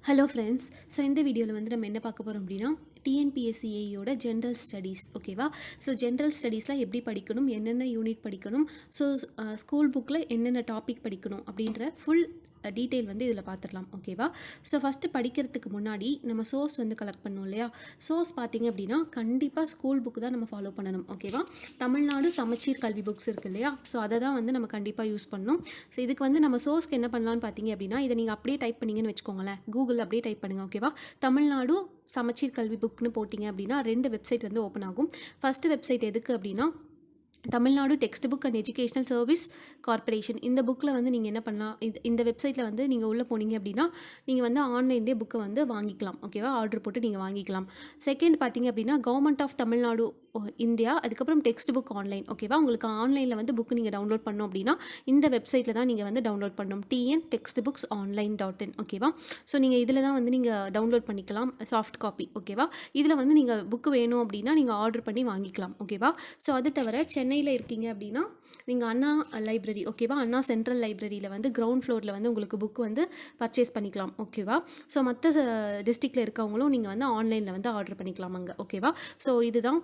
Hello friends. So இந்த வீடியோவில் வந்து நம்ம என்ன பார்க்க போகிறோம் அப்படின்னா டிஎன்பிஎஸ்சியோட ஜென்ரல் ஸ்டடீஸ். ஓகேவா? ஸோ ஜென்ரல் ஸ்டடீஸ்லாம் எப்படி படிக்கணும், என்னென்ன யூனிட் படிக்கணும், ஸோ ஸ்கூல் புக்கில் என்னென்ன டாபிக் படிக்கணும் அப்படின்ற ஃபுல் டீட்டெயில் வந்து இதில் பார்த்துடலாம். ஓகேவா? ஸோ ஃபஸ்ட்டு படிக்கிறதுக்கு முன்னாடி நம்ம சோர்ஸ் வந்து கலெக்ட் பண்ணோம் இல்லையா? சோர்ஸ் பார்த்திங்க அப்படின்னா கண்டிப்பாக ஸ்கூல் புக்கு தான் நம்ம ஃபாலோ பண்ணணும். ஓகேவா? தமிழ்நாடு சமச்சீர் கல்வி புக்ஸ் இருக்குது இல்லையா? ஸோ அதை தான் வந்து நம்ம கண்டிப்பாக யூஸ் பண்ணணும். ஸோ இதுக்கு வந்து நம்ம சோர்ஸ்க்கு என்ன பண்ணலான்னு பார்த்தீங்க அப்படின்னா, இதை நீங்கள் அப்படியே டைப் பண்ணிங்கன்னு வச்சுக்கோங்களேன். கூகுள் அப்படியே டைப் பண்ணுங்கள். ஓகேவா? தமிழ்நாடு சமச்சீர் கல்வி புக்னு போட்டிங்க அப்படின்னா 2 வெப்சைட் வந்து ஓப்பன் ஆகும். ஃபஸ்ட்டு வெப்சைட் எதுக்கு அப்படின்னா Tamil Nadu text book and educational service corporation. இந்த புக்கில் வந்து நீங்கள் என்ன பண்ணலாம், இந்த வெப்சைட்டில் வந்து நீங்கள் உள்ளே போனீங்க அப்படின்னா நீங்கள் வந்து ஆன்லைன்லேயே புக்கை வந்து வாங்கிக்கலாம். ஓகேவா? ஆர்டர் போட்டு நீங்கள் வாங்கிக்கலாம். செகண்ட் பார்த்தீங்க அப்படின்னா கவர்மெண்ட் ஆஃப் தமிழ்நாடு இந்தியா, அதுக்கப்புறம் டெக்ஸ்ட் புக் ஆன்லைன். ஓகேவா? உங்களுக்கு ஆன்லைனில் வந்து புக்கு நீங்கள் டவுன்லோட் பண்ணோம் அப்படின்னா இந்த வெப்சைட்டில் தான் நீங்கள் வந்து டவுன்லோட் பண்ணணும். TNPSC.online.in. ஓகேவா? ஸோ நீங்கள் இதில் தான் வந்து நீங்கள் டவுன்லோட் பண்ணிக்கலாம் சாஃப்ட் காப்பி. ஓகேவா? இதில் வந்து நீங்கள் புக்கு வேணும் அப்படின்னா நீங்கள் ஆர்டர் பண்ணி வாங்கிக்கலாம். ஓகேவா? ஸோ அது தவிர சென்னையில் இருக்கீங்க அப்படின்னா நீங்கள் அண்ணா லைப்ரரி. ஓகேவா? அண்ணா சென்ட்ரல் லைப்ரரியில் வந்து கிரவுண்ட் ஃப்ளோரில் வந்து உங்களுக்கு புக்கு வந்து பர்ச்சேஸ் பண்ணிக்கலாம். ஓகேவா? ஸோ மற்ற டிஸ்ட்ரிக்டில் இருக்கவங்களும் நீங்கள் வந்து ஆன்லைனில் வந்து ஆர்டர் பண்ணிக்கலாம் அங்கே. ஓகேவா? ஸோ இதுதான்.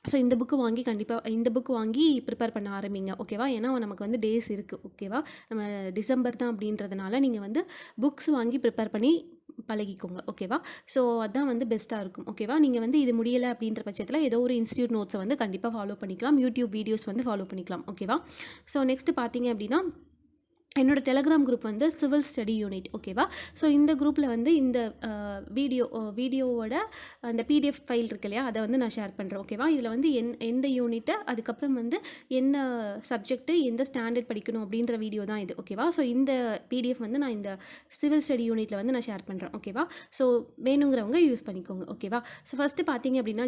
ஸோ இந்த புக்கு வாங்கி கண்டிப்பாக இந்த புக்கு வாங்கி ப்ரிப்பேர் பண்ண ஆரம்பிங்க. ஓகேவா? ஏன்னா நமக்கு வந்து டேஸ் இருக்குது. ஓகேவா? நம்ம டிசம்பர் தான் அப்படின்றதுனால நீங்கள் வந்து புக்ஸ் வாங்கி ப்ரிப்பேர் பண்ணி பழகிக்கோங்க. ஓகேவா? ஸோ அதுதான் வந்து பெஸ்ட்டாக இருக்கும். ஓகேவா? நீங்கள் வந்து இது முடியலை அப்படின்ற பட்சத்தில் ஏதோ ஒரு இன்ஸ்டியூட் நோட்ஸை வந்து கண்டிப்பாக ஃபாலோ பண்ணிக்கலாம். யூடியூப் வீடியோஸ் வந்து ஃபாலோ பண்ணிக்கலாம். ஓகேவா? ஸோ நெக்ஸ்ட்டு பார்த்தீங்க அப்படின்னா என்னோடய டெலகிராம் குரூப் வந்து சிவில் ஸ்டடி யூனிட். ஓகேவா? ஸோ இந்த குரூப்பில் வந்து இந்த வீடியோவோட அந்த பிடிஎஃப் ஃபைல் இருக்கு இல்லையா, அதை வந்து நான் ஷேர் பண்ணுறேன். ஓகேவா? இதில் வந்து எந்த யூனிட்டு, அதுக்கப்புறம் வந்து என்ன சப்ஜெக்ட்டு, எந்த ஸ்டாண்டர்ட் படிக்கணும் அப்படின்ற வீடியோ தான் இது. ஓகேவா? ஸோ இந்த பிடிஎஃப் வந்து நான் இந்த சிவில் ஸ்டடி யூனிட்டில் வந்து நான் ஷேர் பண்ணுறேன். ஓகேவா? ஸோ வேணுங்கிறவங்க யூஸ் பண்ணிக்கோங்க. ஓகேவா? ஸோ ஃபஸ்ட்டு பார்த்தீங்க அப்படின்னா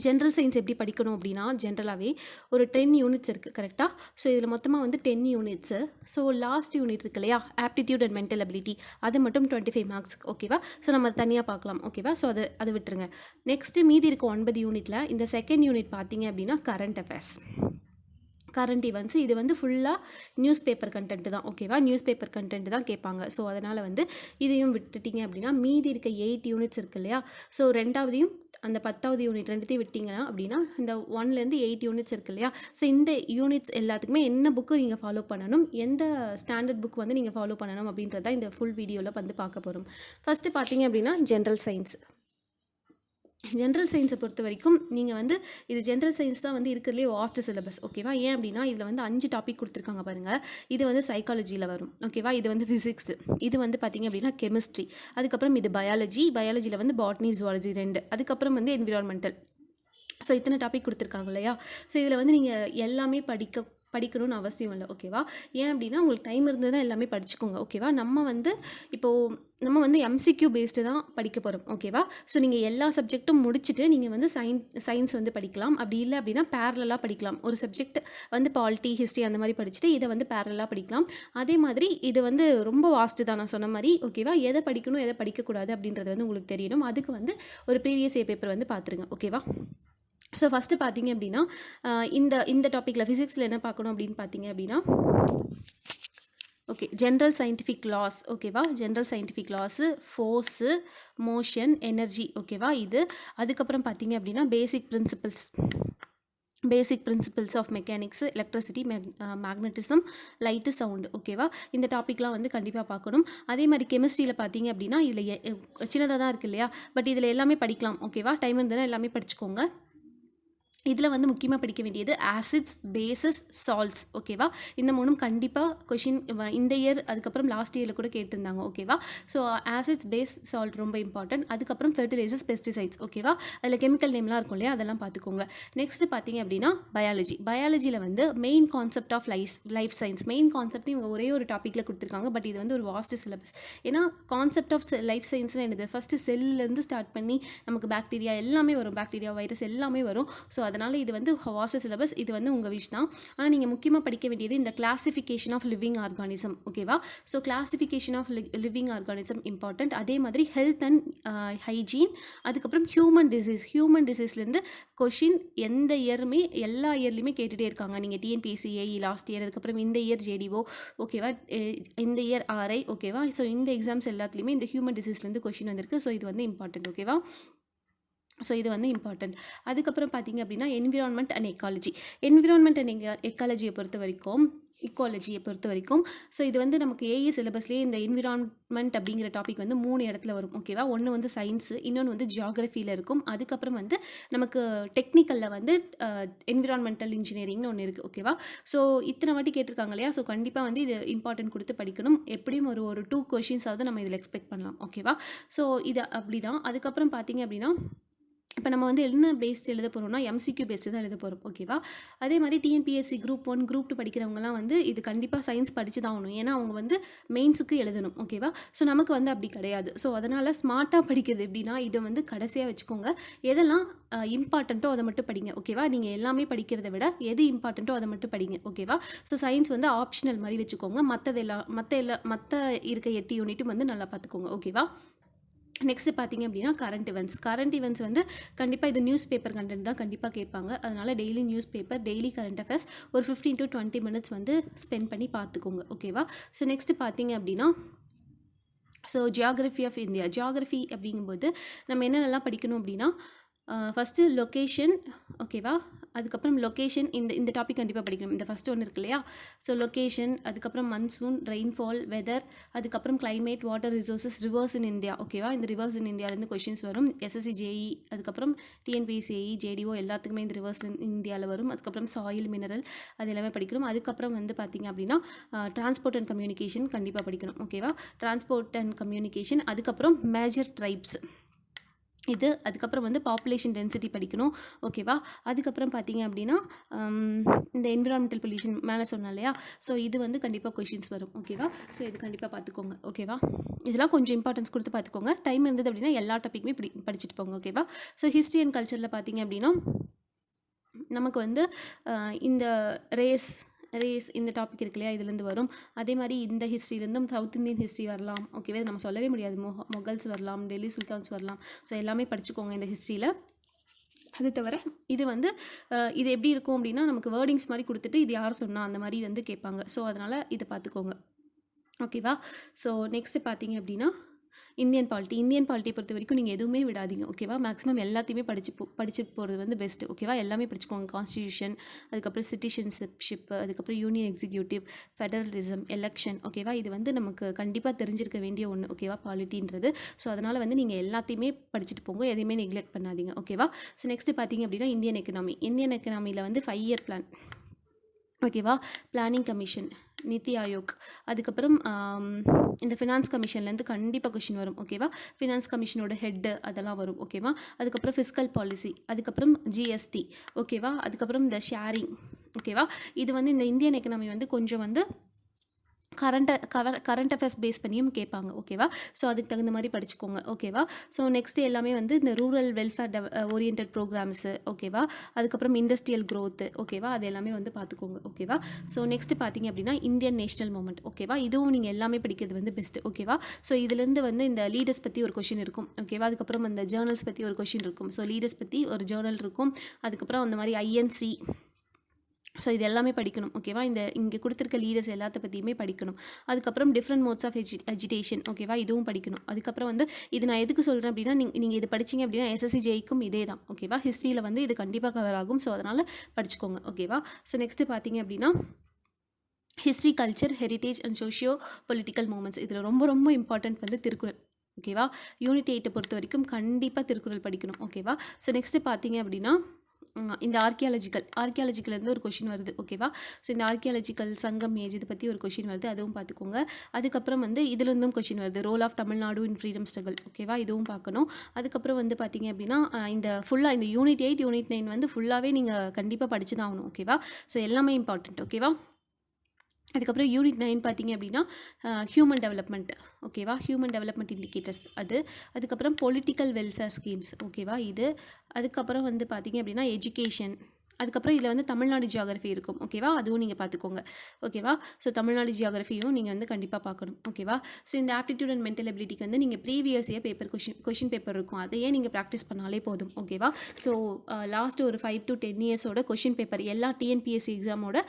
ஜென்ரல் சயின்ஸ் எப்படி படிக்கணும் அப்படின்னா ஜென்ரலாகவே ஒரு 10 யூனிட்ஸ் இருக்குது. கரெக்டாக? ஸோ இதில் மொத்தமாக வந்து 10 யூனிட்ஸு. ஸோ லாஸ்ட் யூனிட் இருக்கு இல்லையா, ஆப்டிடியூட் அண்ட் மென்டல் அபிலிட்டி, அது மட்டும் 25 மார்க்ஸ். ஓகேவா? ஸோ நம்ம தனியாக பார்க்கலாம். ஓகேவா? ஸோ அதை விட்டுருங்க. நெக்ஸ்ட்டு மீதி இருக்க 9 யூனிட்டில் இந்த செகண்ட் யூனிட் பார்த்தீங்க அப்படின்னா கரண்ட் அஃபேர்ஸ், கரண்ட் ஈவெண்ட்ஸ். இது வந்து ஃபுல்லாக நியூஸ் பேப்பர் கண்டென்ட் தான். ஓகேவா? நியூஸ் பேப்பர் கண்டென்ட் தான் கேட்பாங்க. ஸோ அதனால் வந்து இதையும் விட்டுட்டிங்க அப்படின்னா மீதி இருக்க 8 யூனிட்ஸ் இருக்கு இல்லையா, ஸோ ரெண்டாவதையும் அந்த 10வது யூனிட் ரெண்டுத்தையும் விட்டிங்கன்னா அப்படின்னா இந்த 1லேருந்து 8 யூனிட்ஸ் இருக்கு இல்லையா, ஸோ இந்த யூனிட்ஸ் எல்லாத்துக்குமே என்ன புக்கு நீங்கள் ஃபாலோ பண்ணணும், எந்த ஸ்டாண்டர்ட் புக் வந்து நீங்கள் ஃபாலோ பண்ணணும் அப்படின்றத இந்த ஃபுல் வீடியோவில் வந்து பார்க்க போகிறோம். ஃபஸ்ட்டு பார்த்தீங்க அப்படின்னா ஜென்ரல் சயின்ஸை பொறுத்த வரைக்கும் நீங்கள் வந்து இது ஜென்ரல் சயின்ஸ் தான் வந்து இருக்கிறதுலே வாஸ்ட் சிலபஸ். ஓகேவா? ஏன் அப்படின்னா இதில் வந்து 5 டாபிக் கொடுத்துருக்காங்க பாருங்கள். இது வந்து சைக்காலஜியில் வரும். ஓகேவா? இது வந்து ஃபிசிக்ஸ், இது வந்து பார்த்திங்க அப்படின்னா கெமிஸ்ட்ரி, அதுக்கப்புறம் இது பயாலஜியில் வந்து பாட்னி, ஜுவாலஜி 2, அதுக்கப்புறம் வந்து என்விரான்மெண்டல். ஸோ இத்தனை டாபிக் கொடுத்துருக்காங்க இல்லையா? ஸோ இதில் வந்து நீங்கள் எல்லாமே படிக்கணும்னு அவசியம் இல்லை. ஓகேவா? ஏன் அப்படின்னா உங்களுக்கு டைம் இருந்ததுன்னா எல்லாமே படிச்சுக்கோங்க. ஓகேவா? நம்ம வந்து எம்சிக்யூ பேஸ்டு தான் படிக்க போகிறோம். ஓகேவா? ஸோ நீங்கள் எல்லா சப்ஜெக்ட்டும் முடிச்சுட்டு நீங்கள் வந்து சயின்ஸ் வந்து படிக்கலாம். அப்படி இல்லை அப்படின்னா பேரலாக படிக்கலாம். ஒரு சப்ஜெக்ட் வந்து பாலிட்டி, ஹிஸ்ட்ரி அந்த மாதிரி படிச்சுட்டு இதை வந்து பேரலாக படிக்கலாம். அதே மாதிரி இது வந்து ரொம்ப வாஸ்ட்டு தான் நான் சொன்ன மாதிரி. ஓகேவா? எதை படிக்கணும் எதை படிக்கக்கூடாது அப்படின்றது வந்து உங்களுக்கு தெரியணும். அதுக்கு வந்து ஒரு ப்ரீவியஸ் இயர் பேப்பர் வந்து பார்த்துருங்க. ஓகேவா? ஸோ ஃபஸ்ட்டு பார்த்தீங்க அப்படின்னா இந்த டாப்பிக்கில் ஃபிசிக்ஸில் என்ன பார்க்கணும் அப்படின்னு பார்த்தீங்க அப்படின்னா ஓகே ஜென்ரல் சயின்டிஃபிக் லாஸ். ஓகேவா? General scientific laws, force, motion, energy. ஓகேவா? இது அதுக்கப்புறம் பார்த்தீங்க அப்படின்னா basic principles of mechanics, electricity, magnetism, light, sound. ஓகேவா? இந்த டாப்பிக்லாம் வந்து கண்டிப்பாக பார்க்கணும். அதே மாதிரி கெமிஸ்ட்ரியில் பார்த்தீங்க அப்படின்னா இதில் சின்னதாக தான் இருக்குது இல்லையா, பட் இதில் எல்லாமே படிக்கலாம். ஓகேவா? டைம் இருந்ததுன்னா எல்லாமே படிச்சுக்கோங்க. இதில் வந்து முக்கியமாக படிக்க வேண்டியது ஆசிட்ஸ், பேசஸ், சால்ட்ஸ். ஓகேவா? இந்த மூணும் கண்டிப்பாக கொஷின் இந்த இயர் அதுக்கப்புறம் லாஸ்ட் இயரில் கூட கேட்டிருந்தாங்க. ஓகேவா? ஸோ ஆசிட்ஸ், பேஸ், சால்ட் ரொம்ப இம்பார்ட்டன்ட். அதுக்கப்புறம் ஃபெர்டிலைசர்ஸ், பெஸ்டிசைட்ஸ். ஓகேவா? அதில் கெமிக்கல் நேம்லாம் இருக்கும் இல்லையா, அதெல்லாம் பார்த்துக்கோங்க. நெக்ஸ்ட்டு பார்த்தீங்க அப்படின்னா பயாலஜியில் வந்து main concept of life science. Main concept இவங்க ஒரே ஒரு டாப்பிக்கில் கொடுத்துருக்காங்க. பட் இது வந்து ஒரு வாஸ்ட் சிலபஸ். ஏன்னா கான்செப்ட் ஆஃப் லைஃப் சயின்ஸ்னால் என்னது, ஃபஸ்ட்டு செல்லேருந்து ஸ்டார்ட் பண்ணி நமக்கு பாக்டீரியா எல்லாமே வரும், பாக்டீரியா, வைரஸ் எல்லாமே வரும். ஸோ அதனால் இது வந்து வாஸ்ட் சிலபஸ், இது வந்து உங்கள் விஷ் தான். ஆனால் நீங்கள் முக்கியமாக படிக்க வேண்டியது இந்த கிளாசிஃபிகேஷன் ஆஃப் லிவிங் ஆர்கானிசம். ஓகேவா? So classification of living organism important. அதே மாதிரி ஹெல்த் அண்ட் ஹைஜீன், அதுக்கப்புறம் ஹியூமன் டிசீஸ்லேருந்து கொஷின் எந்த இயருமே எல்லா இயர்லையுமே கேட்டுகிட்டே இருக்காங்க. நீங்கள் டிஎன்பிஎஸ்சி ஏஇ லாஸ்ட் இயர், அதுக்கப்புறம் இந்த இயர் ஜேடிஓ, ஓகேவா, இந்த இயர் ஆர்ஐ, ஓகேவா. ஸோ இந்த எக்ஸாம்ஸ் எல்லாத்துலேயுமே இந்த ஹியூமன் டிசீஸ்லேருந்து கொஷின் வந்திருக்கு. ஸோ இது வந்து இம்பார்ட்டண்ட். ஓகேவா? ஸோ இது வந்து இம்பார்ட்டண்ட். அதுக்கப்புறம் பார்த்தீங்க அப்படின்னா என்விரான்மெண்ட் அண்ட் எக்காலஜியை பொறுத்த வரைக்கும், இக்காலஜியை பொறுத்த வரைக்கும், ஸோ இது வந்து நமக்கு ஏஇ சிலபஸ்லேயே இந்த என்விரான்மெண்ட் அப்படிங்கிற டாபிக் வந்து 3 இடத்துல வரும். ஓகேவா? ஒன்று வந்து சயின்ஸு, இன்னொன்று வந்து ஜியாகிரஃபியில் இருக்கும். அதுக்கப்புறம் வந்து நமக்கு டெக்னிக்கலில் வந்து என்விரான்மெண்டல் இன்ஜினியரிங்னு ஒன்று இருக்குது. ஓகேவா? ஸோ இத்தனை வாட்டி கேட்டிருக்காங்க இல்லையா? ஸோ கண்டிப்பாக வந்து இது இம்பார்ட்டன்ட் கொடுத்து படிக்கணும். எப்படியும் ஒரு 2 கொஷின்ஸாவது நம்ம இதில் எக்ஸ்பெக்ட் பண்ணலாம். ஓகேவா? ஸோ இது அப்படி தான். அதுக்கப்புறம் பார்த்தீங்க அப்படின்னா இப்போ நம்ம வந்து என்ன பேஸ்ட் எழுத போகிறோம்னா எம்சிக்யூ பேஸ்ட்டு தான் எழுத போகிறோம். ஓகேவா? அதே மாதிரி டிஎன்பிஎஸ்சி குரூப் 1 குரூப் 2 படிக்கிறவங்கலாம் வந்து இது கண்டிப்பாக சயின்ஸ் படித்து தான் ஆகணும். ஏன்னா அவங்க வந்து மெயின்ஸுக்கு எழுதணும். ஓகேவா? ஸோ நமக்கு வந்து அப்படி கிடையாது. ஸோ அதனால் ஸ்மார்ட்டாக படிக்கிறது எப்படின்னா இதை வந்து கடைசியாக வச்சுக்கோங்க. எதெல்லாம் இம்பார்ட்டண்ட்டோ அதை மட்டும் படிங்க. ஓகேவா? நீங்கள் எல்லாமே படிக்கிறத விட எது இம்பார்ட்டண்ட்டோ அதை மட்டும் படிங்க. ஓகேவா? ஸோ சயின்ஸ் வந்து ஆப்ஷனல் மாதிரி வச்சுக்கோங்க. மற்ற இருக்க 8 யூனிட்டும் வந்து நல்லா பார்த்துக்கோங்க. ஓகேவா? நெக்ஸ்ட் பார்த்தீங்க அப்படின்னா கரண்ட் இவெண்ட்ஸ் வந்து கண்டிப்பாக இது நியூஸ் பேப்பர் கண்டென்ட் தான் கண்டிப்பாக கேட்பாங்க. அதனால் daily news paper, daily current affairs ஒரு 15 to 20 minutes வந்து ஸ்பெண்ட் பண்ணி பார்த்துக்கோங்க. ஓகேவா? ஸோ நெக்ஸ்ட் பார்த்தீங்க அப்படின்னா so geography of India. Geography அப்படிங்கும்போது நம்ம என்னென்னலாம் படிக்கணும் அப்படின்னா ஃபஸ்ட்டு லொக்கேஷன். ஓகேவா? அதுக்கப்புறம் லொக்கேஷன் இந்த டாபிக் கண்டிப்பாக படிக்கணும். இந்த ஃபஸ்ட்டு ஒன்று இருக்கு இல்லையா? ஸோ லொக்கேஷன், அதுக்கப்புறம் மன்சூன், ரெயின்ஃபால், வெதர், அதுக்கப்புறம் climate, water resources, reverse in India. ஓகேவா? இந்த ரிவர்ஸ் இன் இந்தியாவிலேருந்து கொஷின்ஸ் வரும். எஸ்எஸ்சி ஜேஇ, அதுக்கப்புறம் டிஎன்பிஎஸ்சி ஏஇ, ஜேடிஓ எல்லாத்துக்குமே இந்த ரிவர்ஸ் இன் இந்தியாவில் வரும். அதுக்கப்புறம் சாயில், மினரல், அது எல்லாமே படிக்கணும். அதுக்கப்புறம் வந்து பார்த்திங்க அப்படின்னா டிரான்ஸ்போர்ட் அண்ட் கம்யூனிகேஷன் கண்டிப்பாக படிக்கணும். ஓகேவா? டிரான்ஸ்போர்ட் அண்ட் கம்யூனிகேஷன், அதுக்கப்புறம் மேஜர் ட்ரைப்ஸ் இது, அதுக்கப்புறம் வந்து பாப்புலேஷன் டென்சிட்டி படிக்கணும். ஓகேவா? அதுக்கப்புறம் பார்த்தீங்க அப்படின்னா இந்த என்விரான்மெண்டல் பொல்யூஷன் மேலே சொன்னேன் இல்லையா? ஸோ இது வந்து கண்டிப்பாக கொஷின்ஸ் வரும். ஓகேவா? ஸோ இது கண்டிப்பாக பார்த்துக்கோங்க. ஓகேவா? இதெல்லாம் கொஞ்சம் இம்பார்ட்டன்ஸ் கொடுத்து பார்த்துக்கோங்க. டைம் இருந்தது அப்படின்னா எல்லா டாப்பிக்குமே படிச்சுட்டு போங்க. ஓகேவா? ஸோ ஹிஸ்ட்ரி அண்ட் கல்ச்சரில் பார்த்தீங்க அப்படின்னா நமக்கு வந்து இந்த ரேஸ் இந்த டாபிக் இருக்கு இல்லையா? இதுலேருந்து வரும். அதே மாதிரி இந்த ஹிஸ்ட்ரிலேருந்தும் சவுத் இந்தியன் ஹிஸ்ட்ரி வரலாம். ஓகேவா? நம்ம சொல்லவே முடியாது. மொகல்ஸ் வரலாம், டெல்லி சுல்தான்ஸ் வரலாம். ஸோ எல்லாமே படிச்சுக்கோங்க இந்த ஹிஸ்ட்ரியில். அது தவிர இது வந்து இது எப்படி இருக்கும் அப்படின்னா நமக்கு வேர்டிங்ஸ் மாதிரி கொடுத்துட்டு இது யார் சொன்னா அந்த மாதிரி வந்து கேட்பாங்க. ஸோ அதனால் இதை பார்த்துக்கோங்க. ஓகேவா? ஸோ நெக்ஸ்ட்டு பார்த்தீங்க அப்படின்னா இந்தியன் பாலிட்டி பொறுத்த வரைக்கும் நீங்கள் எதுவுமே விடாதீங்க. ஓகேவா? மேக்ஸிமம் எல்லாத்தையுமே படிச்சு போகிறது வந்து பெஸ்ட்டு. ஓகேவா? எல்லாமே படிச்சுக்கோங்க. கான்ஸ்டியூஷன், அதுக்கப்புறம் சிட்டிசன்ஷிப், அதுக்கப்புறம் யூனியன் எக்ஸிக்யூட்டிவ், ஃபெடரலிசம், எலெக்ஷன். ஓகேவா? இது வந்து நமக்கு கண்டிப்பாக தெரிஞ்சிருக்க வேண்டிய ஒன்று. ஓகேவா? பாலிட்டின்றது. ஸோ அதனால் வந்து நீங்கள் எல்லாத்தையுமே படிச்சுட்டு போங்க. எதையுமே நெக்லெக்ட் பண்ணாதீங்க. ஓகேவா? ஸோ நெக்ஸ்ட்டு பார்த்தீங்க அப்படின்னா இந்தியன் எக்கனாமியில் வந்து 5 year பிளான். ஓகேவா? பிளானிங் கமிஷன், நித்தி ஆயோக், அதுக்கப்புறம் இந்த ஃபினான்ஸ் கமிஷன்லேருந்து கண்டிப்பாக கொஷின் வரும். ஓகேவா? ஃபினான்ஸ் கமிஷனோட ஹெட்டு அதெல்லாம் வரும். ஓகேவா? அதுக்கப்புறம் ஃபிஸ்கல் பாலிசி, அதுக்கப்புறம் ஜிஎஸ்டி. ஓகேவா? அதுக்கப்புறம் இந்த ஷேரிங். ஓகேவா? இது வந்து இந்த இந்தியன் எக்கனாமி வந்து கொஞ்சம் வந்து கரண்ட் அஃபேர்ஸ் பேஸ் பண்ணியும் கேட்பாங்க. ஓகேவா? ஸோ அதுக்கு தகுந்த மாதிரி படிச்சுக்கோங்க. ஓகேவா? ஸோ நெக்ஸ்ட் எல்லாமே வந்து இந்த ரூரல் வெல்ஃபேர் ஓரியன்ட் ப்ரோக்ராம்ஸு. ஓகேவா? அதுக்கப்புறம் இண்டஸ்ட்ரியல் க்ரோத்து. ஓகேவா? அது எல்லாமே வந்து பார்த்துக்கோங்க. ஓகேவா? ஸோ நெக்ஸ்ட் பார்த்தீங்க அப்படின்னா இந்தியன் நேஷனல் மூமெண்ட். ஓகேவா? இதுவும் நீங்கள் எல்லாமே படிக்கிறது வந்து பெஸ்ட்டு. ஓகேவா? ஸோ இதுலேருந்து வந்து இந்த லீடர்ஸ் பற்றி ஒரு கொஷின் இருக்கும். ஓகேவா? அதுக்கப்புறம் அந்த ஜேர்னல்ஸ் பற்றி ஒரு கொஷின் இருக்கும். ஸோ லீடர்ஸ் பற்றி ஒரு ஜேர்னல் இருக்கும். அதுக்கப்புறம் அந்த மாதிரி ஐஎன்சி. ஸோ இது எல்லாமே படிக்கணும். ஓகேவா? இங்கே கொடுத்துருக்க லீடர்ஸ் எல்லாத்த பற்றியுமே படிக்கணும். அதுக்கப்புறம் டிஃப்ரெண்ட் மோட்ஸ் ஆஃப் எஜிடேஷன். ஓகேவா? இதுவும் படிக்கணும். அதுக்கப்புறம் வந்து இது நான் எதுக்கு சொல்கிறேன் அப்படின்னா நீங்கள் இது படிச்சிங்க அப்படின்னா எஸ்எஸ்சி ஜேஇக்கும் இதே தான். ஓகேவா? ஹிஸ்ட்ரியில் வந்து இது கண்டிப்பாக கவர் ஆகும். ஸோ அதனால் படிச்சுக்கோங்க. ஓகேவா? ஸோ நெக்ஸ்ட்டு பார்த்தீங்க அப்படின்னா history, culture, heritage and socio political moments. இதில் ரொம்ப ரொம்ப இம்பார்ட்டன்ட் வந்து திருக்குறள். ஓகேவா? யூனிட் 8 பொறுத்த வரைக்கும் கண்டிப்பாக திருக்குறள் படிக்கணும். ஓகேவா? ஸோ நெக்ஸ்ட்டு பார்த்தீங்க அப்படின்னா இந்த ஆர்கியாலஜிக்கலேருந்து ஒரு கொஷின் வருது. ஓகேவா? ஸோ இந்த ஆர்கியாலஜிக்கல் சங்கம் ஏஜ் இதை பற்றி ஒரு கொஷின் வருது. அதுவும் பார்த்துக்கோங்க. அதுக்கப்புறம் வந்து இதுலேருந்தும் கொஷின் வருது. Role of Tamil Nadu in freedom struggle. ஓகேவா? இதுவும் பார்க்கணும். அதுக்கப்புறம் வந்து பார்த்தீங்க அப்படின்னா இந்த ஃபுல்லாக இந்த யூனிட் 8 யூனிட் 9 வந்து ஃபுல்லாகவே நீங்கள் கண்டிப்பாக படிச்சு தான் ஆகணும். ஓகேவா? ஸோ எல்லாமே இம்பார்ட்டண்ட். ஓகேவா? அதுக்கப்புறம் யூனிட் 9 பார்த்தீங்க அப்படின்னா ஹியூமன் டெவலப்மெண்ட், ஓகேவா, ஹியூமன் டெவலப்மெண்ட் இண்டிகேட்டர்ஸ் அது. அதுக்கப்புறம் பொலிட்டிக்கல் வெல்ஃபேர் ஸ்கீம்ஸ், ஓகேவா இது. அதுக்கப்புறம் வந்து பார்த்தீங்க அப்படின்னா எஜுகேஷன். அதுக்கப்புறம் இதில் வந்து தமிழ்நாடு ஜியாகிரஃபி இருக்கும், ஓகேவா, அதுவும் நீங்கள் பார்த்துக்கோங்க, ஓகேவா. ஸோ தமிழ்நாடு ஜியாகிரஃபியும் நீங்கள் வந்து கண்டிப்பாக பார்க்கணும், ஓகேவா. ஸோ இந்த ஆப்டிடியூட் அண்ட் மென்டல் எபிலிட்டிக்கு வந்து நீங்கள் previous year paper question paper இருக்கும், அதையே நீங்கள் ப்ராக்டிஸ் பண்ணாலே போதும், ஓகேவா. ஸோ லாஸ்ட் ஒரு 5 to 10 இயர்ஸோட கொஷின் பேப்பர் எல்லா டிஎன்பிஎஸ்சி எக்ஸாமோட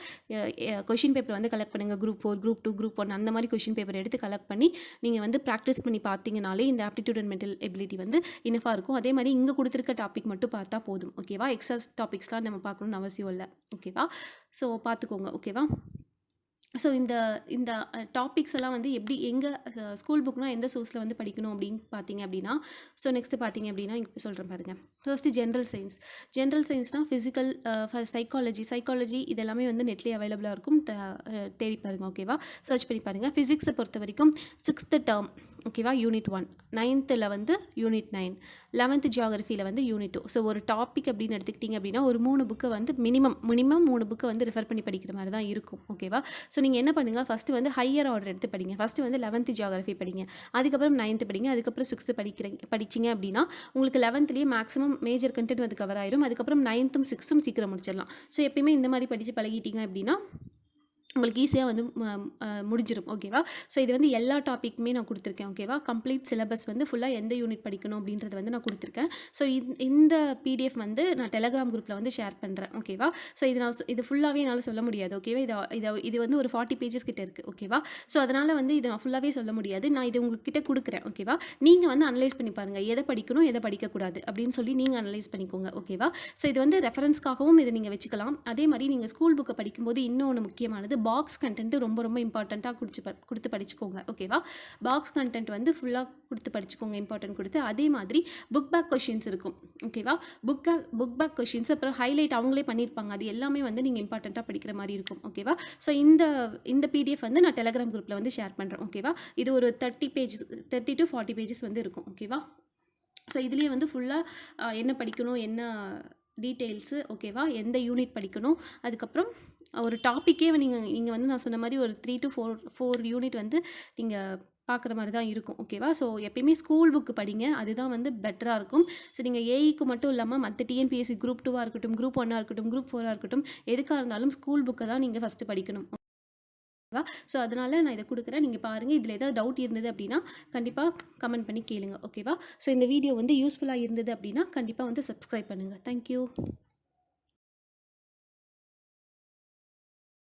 கொஷின் பேப்பர் வந்து கலெக்ட் பண்ணுங்கள். குரூப் 4, குரூப் 2, குரூப் 1 அந்த மாதிரி கொஷின் பேப்பர் எடுத்து கலெக்ட் பண்ணி நீங்கள் வந்து ப்ராக்டிஸ் பண்ணி பார்த்தீங்கனாலே இந்த ஆப்டிடியூட் அண்ட் மென்டல் எபிலிட்டி வந்து இனஃபாக இருக்கும். அதே மாதிரி இங்கே கொடுத்துருக்க டாபிக் மட்டும் பார்த்தா போதும், ஓகேவா. எக்ஸ்ட்ரா டாபிக்ஸ்லாம் நம்ம பார்க்கணும்னு அவசியம் இல்லை, ஓகேவா. ஸோ பார்த்துக்கோங்க, ஓகேவா. ஸோ இந்த இந்த டாபிக்ஸ் எல்லாம் வந்து எப்படி எங்கே ஸ்கூல் புக்னால் எந்த சோர்ஸில் வந்து படிக்கணும் அப்படின்னு பார்த்தீங்க அப்படின்னா, ஸோ நெக்ஸ்ட்டு பார்த்தீங்க அப்படின்னா இப்போ சொல்கிறேன் பாருங்கள். First general science. ஜென்ரல் சயின்ஸ்னால் ஃபிசிக்கல், சைக்காலஜி இதெல்லாமே வந்து நெட்லேயே அவைலபிளாக இருக்கும், தேடி பாருங்கள், ஓகேவா, சர்ச் பண்ணி பாருங்கள். ஃபிசிக்ஸை பொறுத்த வரைக்கும் 6th டேர்ம், ஓகேவா, யூனிட் 1, 9th வந்து யூனிட் 9, 11th ஜியாகிரஃபியில் வந்து யூனிட் 2. ஸோ ஒரு டாபிக் அப்படின்னு எடுத்துக்கிட்டிங்க அப்படின்னா ஒரு 3 புக்கை வந்து மினிமம் 3 புக்கை வந்து ரெஃபர் பண்ணி படிக்கிற மாதிரி தான் இருக்கும், ஓகேவா. ஸோ நீங்கள் என்ன பண்ணுங்கள், ஃபஸ்ட்டு வந்து ஹையர் ஆர்டர் எடுத்து படிங்க. ஃபஸ்ட்டு வந்து 11th ஜியாகிரஃபி படிங்க, அதுக்கப்புறம் 9th படிங்க, அதுக்கப்புறம் 6th படிச்சிங்க அப்படின்னா உங்களுக்கு 11th மேக்ஸிமம் மேஜர் கண்டென்ட் வந்து கவர் ஆயிரும். அதுக்கப்புறம் 9th 6th சீக்கிரம் முடிச்சிடலாம். ஸோ எப்பயுமே இந்த மாதிரி படித்து பழகிட்டீங்க அப்படின்னா உங்களுக்கு ஈஸியாக வந்து முடிஞ்சிடும், ஓகேவா. ஸோ இது வந்து எல்லா டாப்பிக்குமே நான் கொடுத்துருக்கேன், ஓகேவா. கம்ப்ளீட் சிலபஸ் வந்து ஃபுல்லாக எந்த யூனிட் படிக்கணும் அப்படின்றத வந்து நான் கொடுத்துருக்கேன். ஸோ இந்த பிடிஎஃப் வந்து நான் டெலகிராம் குரூப்பில் வந்து ஷேர் பண்ணுறேன், ஓகேவா. ஸோ இது ஃபுல்லாகவே என்னால் சொல்ல முடியாது, ஓகேவா. இது வந்து ஒரு 40 pages கிட்ட இருக்குது, ஓகேவா. ஸோ அதனால் வந்து இதை நான் ஃபுல்லாகவே சொல்ல முடியாது. நான் இது உங்ககிட்ட கொடுக்குறேன், ஓகேவா. நீங்கள் வந்து அனலைஸ் பண்ணி பாருங்கள், எதை படிக்கணும் எதை படிக்கக்கூடாது அப்படின்னு சொல்லி நீங்கள் அனலைஸ் பண்ணிக்கோங்க, ஓகேவா. ஸோ இது வந்து ரெஃபரன்ஸ்க்காகவும் இதை நீங்கள் வச்சுக்கலாம். அதே மாதிரி நீங்கள் ஸ்கூல் புக்கை படிக்கும்போது இன்னொன்று முக்கியமானது பாக்ஸ் கண்டென்ட் ரொம்ப ரொம்ப இம்பார்ட்டண்ட்டாக கொடுத்து படிச்சுக்கோங்க, ஓகேவா. பாக்ஸ் கண்டென்ட் வந்து ஃபுல்லாக கொடுத்து படிச்சுக்கோங்க, இம்பார்ட்டன்ட் கொடுத்து. அதே மாதிரி புக் பேக் கொஷின்ஸ் இருக்கும், ஓகேவா. புக் பேக் கொஷின்ஸ் அப்புறம் ஹைலைட் அவங்களே பண்ணியிருப்பாங்க, அது எல்லாமே வந்து நீங்கள் இம்பார்ட்டண்ட்டாக படிக்கிற மாதிரி இருக்கும், ஓகேவா. ஸோ இந்த பிடிஎஃப் வந்து நான் டெலகிராம் குரூப்பில் வந்து ஷேர் பண்ணுறேன், ஓகேவா. இது ஒரு 30 to 40 pages வந்து இருக்கும், ஓகேவா. ஸோ இதுலேயே வந்து ஃபுல்லாக என்ன படிக்கணும், என்ன டீட்டெயில்ஸு, ஓகேவா, எந்த யூனிட் படிக்கணும், அதுக்கப்புறம் ஒரு டாப்பிக்கே நீங்கள் வந்து நான் சொன்ன மாதிரி ஒரு 3 to 4 யூனிட் வந்து நீங்கள் பார்க்குற மாதிரி தான் இருக்கும், ஓகேவா. ஸோ எப்பயுமே ஸ்கூல் புக்கு படிங்க, அதுதான் வந்து பெட்டராக இருக்கும். ஸோ நீங்கள் ஏஇக்கு மட்டும் இல்லாமல் மற்ற டிஎன்பிஎஸ்சி குரூப் 2 இருக்கட்டும், குரூப் 1 இருக்கட்டும், குரூப் 4 இருக்கட்டும், எதுக்காக இருந்தாலும் ஸ்கூல் புக்கை தான் நீங்கள் ஃபஸ்ட்டு படிக்கணும், ஓகேவா. ஸோ அதனால் நான் இதை கொடுக்குறேன், நீங்கள் பாருங்கள். இதில் ஏதாவது டவுட் இருந்தது அப்படின்னா கண்டிப்பாக கமெண்ட் பண்ணி கேளுங்க, ஓகேவா. ஸோ இந்த வீடியோ வந்து யூஸ்ஃபுல்லாக இருந்தது அப்படின்னா கண்டிப்பாக வந்து சப்ஸ்கிரைப் பண்ணுங்கள். தேங்க்யூ.